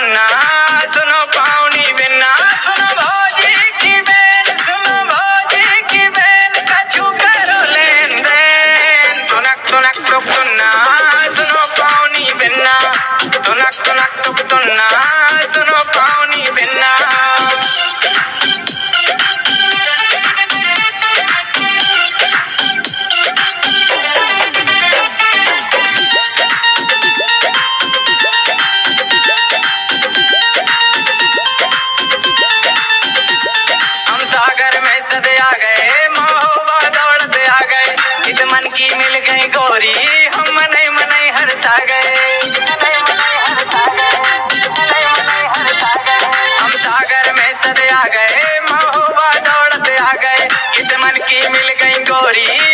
तुन्ना सुनो पाउनी बिन्ना सुनो भौजी की बेन सुनो भौजी की बेन कछु करो लेन देन तुनक तुनक तुक तुन्ना सुनो पाउनी बिन्ना तुनक तुनक तुक तुन्ना सुनो पाउनी बिन्ना मन की मिल गई गोरी हम मनई मनई हरसा गए हम सागर में सद आ गए महोबा दौड़ते आ गए कित मन की मिल गई गोरी